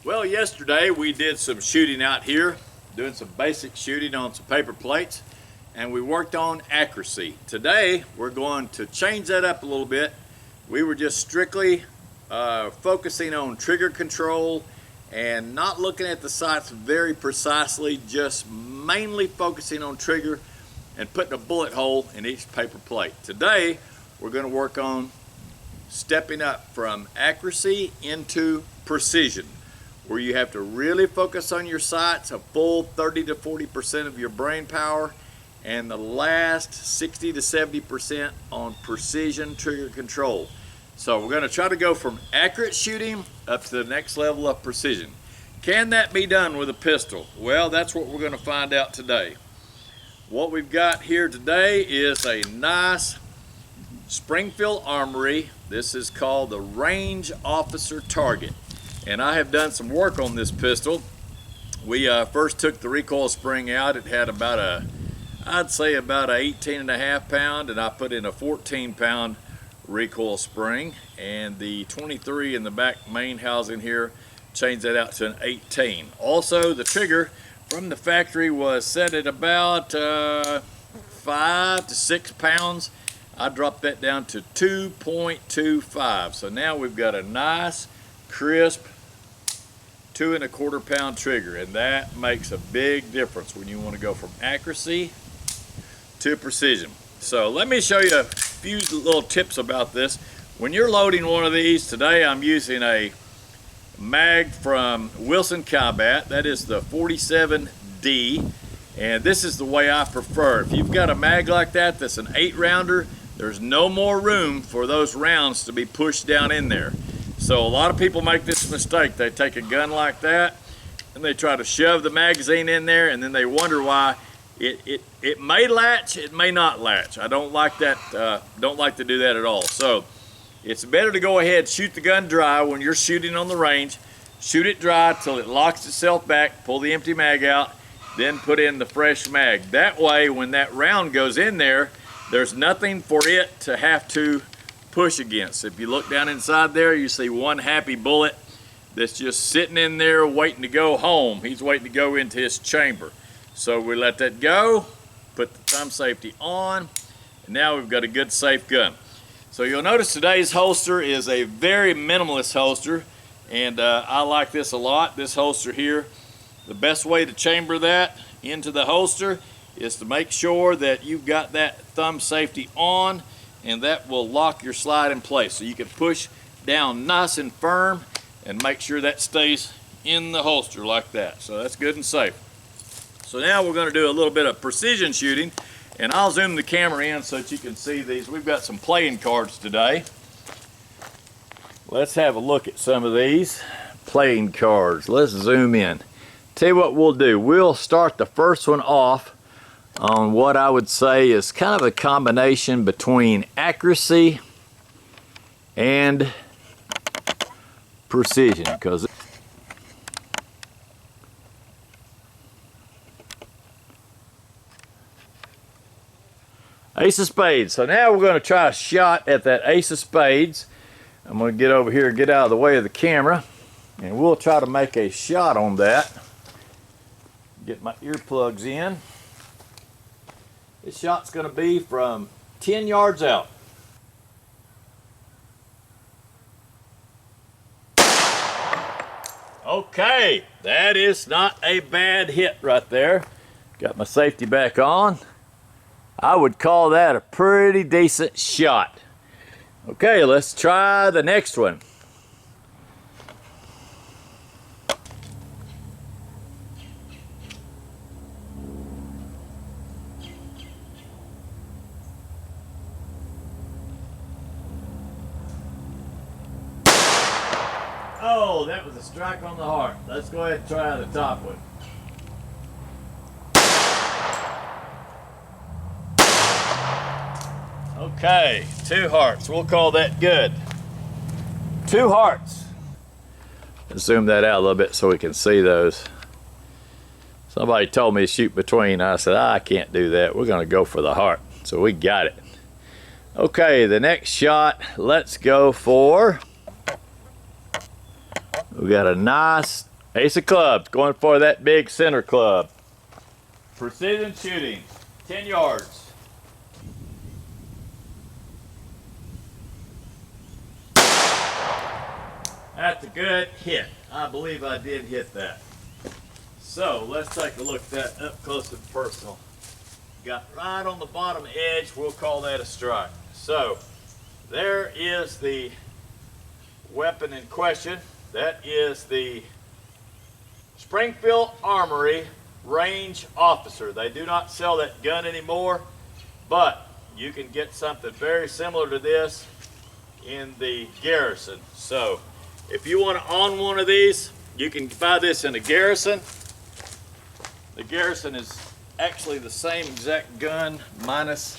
Well, yesterday we did some shooting out here, doing some basic shooting on some paper plates, and we worked on accuracy. Today we're going to change that up a little bit. We were just strictly focusing on trigger control and not looking at the sights very precisely, just mainly focusing on trigger and putting a bullet hole in each paper plate. Today we're going to work on stepping up from accuracy into precision, where you have to really focus on your sights, a full 30 to 40% of your brain power, and the last 60 to 70% on precision trigger control. So we're going to try to go from accurate shooting up to the next level of precision. Can that be done with a pistol? Well, that's what we're going to find out today. What we've got here today is a nice Springfield Armory. This is called the Range Officer Target. And I have done some work on this pistol. We first took the recoil spring out. It had about I'd say about a 18.5 pound, and I put in a 14 pound recoil spring, and the 23 in the back main housing here changed that out to an 18. Also, the trigger from the factory was set at about 5 to 6 pounds. I dropped that down to 2.25. So now we've got a nice, crisp 2.25 pound trigger, and that makes a big difference when you want to go from accuracy to precision. So let me show you a few little tips about this. When you're loading one of these, today I'm using a mag from Wilson Combat. That is the 47D, and this is the way I prefer. If you've got a mag like that that's an 8-rounder, there's no more room for those rounds to be pushed down in there. So a lot of people make this mistake. They take a gun like that and they try to shove the magazine in there, and then they wonder why it may latch, it may not latch. I don't like that, don't like to do that at all. So it's better to go ahead, shoot the gun dry when you're shooting on the range. Shoot it dry till it locks itself back, pull the empty mag out, then put in the fresh mag. That way when that round goes in there, there's nothing for it to have to push against. If you look down inside there, you see one happy bullet that's just sitting in there waiting to go home. He's waiting to go into his chamber. So we let that go, put the thumb safety on, and now we've got a good safe gun. So you'll notice today's holster is a very minimalist holster, and I like this a lot. This holster here, the best way to chamber that into the holster is to make sure that you've got that thumb safety on, and that will lock your slide in place. So you can push down nice and firm and make sure that stays in the holster like that. So that's good and safe. So now we're going to do a little bit of precision shooting, and I'll zoom the camera in so that you can see these. We've got some playing cards today. Let's have a look at some of these playing cards. Let's zoom in. Tell you what we'll do. We'll start the first one off on what I would say is kind of a combination between accuracy and precision, because Ace of Spades. So now we're going to try a shot at that Ace of Spades. I'm going to get over here and get out of the way of the camera, and we'll try to make a shot on that. Get my earplugs in. This shot's going to be from 10 yards out. Okay, that is not a bad hit right there. Got my safety back on. I would call that a pretty decent shot. Okay, let's try the next one. Oh, that was a strike on the heart. Let's go ahead and try the top one. Okay, 2 hearts. We'll call that good. 2 hearts. Let's zoom that out a little bit so we can see those. Somebody told me to shoot between. I said, I can't do that. We're going to go for the heart. So we got it. Okay, the next shot, let's go for, we got a nice Ace of clubs, going for that big center club. Precision shooting, 10 yards. That's a good hit. I believe I did hit that. So let's take a look at that up close and personal. Got right on the bottom edge, we'll call that a strike. So there is the weapon in question. That is the Springfield Armory Range Officer. They do not sell that gun anymore, but you can get something very similar to this in the Garrison. So if you want to own one of these, you can buy this in a Garrison. The Garrison is actually the same exact gun, minus,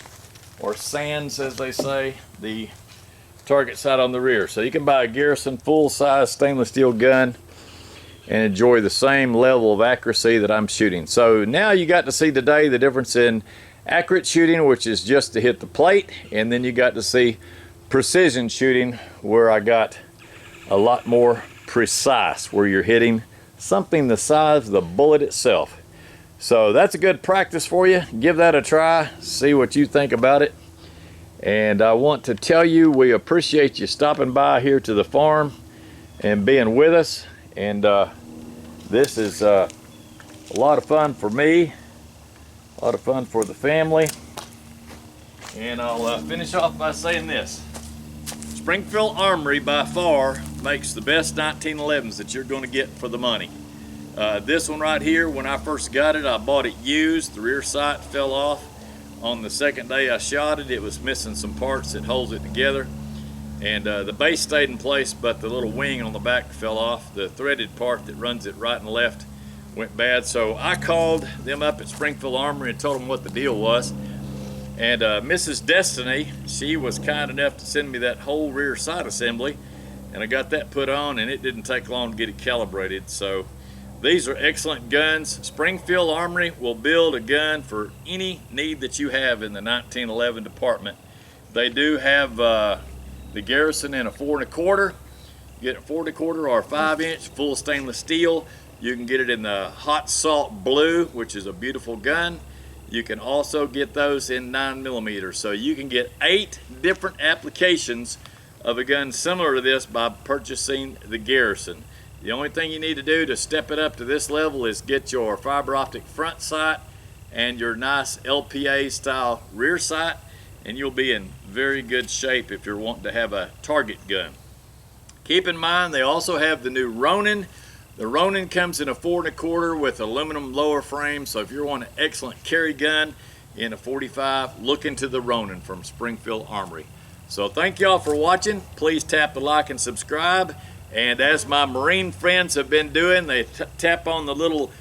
or sans as they say, the target sight on the rear. So you can buy a Garrison full-size stainless steel gun and enjoy the same level of accuracy that I'm shooting. So now you got to see today the difference in accurate shooting, which is just to hit the plate, and then you got to see precision shooting, where I got a lot more precise, where you're hitting something the size of the bullet itself. So that's a good practice for you. Give that a try, see what you think about it. And I want to tell you, we appreciate you stopping by here to the farm and being with us. And this is a lot of fun for me, a lot of fun for the family. And I'll finish off by saying this. Springfield Armory by far makes the best 1911s that you're going to get for the money. This one right here, when I first got it, I bought it used. The rear sight fell off. On the second day I shot it, it was missing some parts that holds it together. And the base stayed in place, but the little wing on the back fell off. The threaded part that runs it right and left went bad. So I called them up at Springfield Armory and told them what the deal was. And Mrs. Destiny, she was kind enough to send me that whole rear sight assembly. And I got that put on, and it didn't take long to get it calibrated. So these are excellent guns. Springfield Armory will build a gun for any need that you have in the 1911 department. They do have the Garrison in a 4 1/4. You get a 4 1/4 or a 5-inch full stainless steel. You can get it in the hot salt blue, which is a beautiful gun. You can also get those in 9mm. So you can get 8 different applications of a gun similar to this by purchasing the Garrison. The only thing you need to do to step it up to this level is get your fiber optic front sight and your nice LPA style rear sight, and you'll be in very good shape if you're wanting to have a target gun. Keep in mind, they also have the new Ronin. The Ronin comes in a 4 1/4 with aluminum lower frame, so if you're wanting an excellent carry gun in a 45, look into the Ronin from Springfield Armory. So thank y'all for watching. Please tap the like and subscribe. And as my Marine friends have been doing, they tap on the little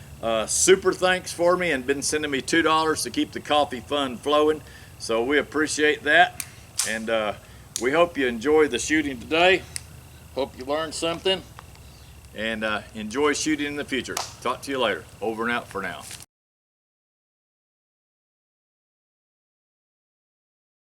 super thanks for me and been sending me $2 to keep the coffee fund flowing. So we appreciate that. And we hope you enjoy the shooting today. Hope you learned something. And enjoy shooting in the future. Talk to you later. Over and out for now.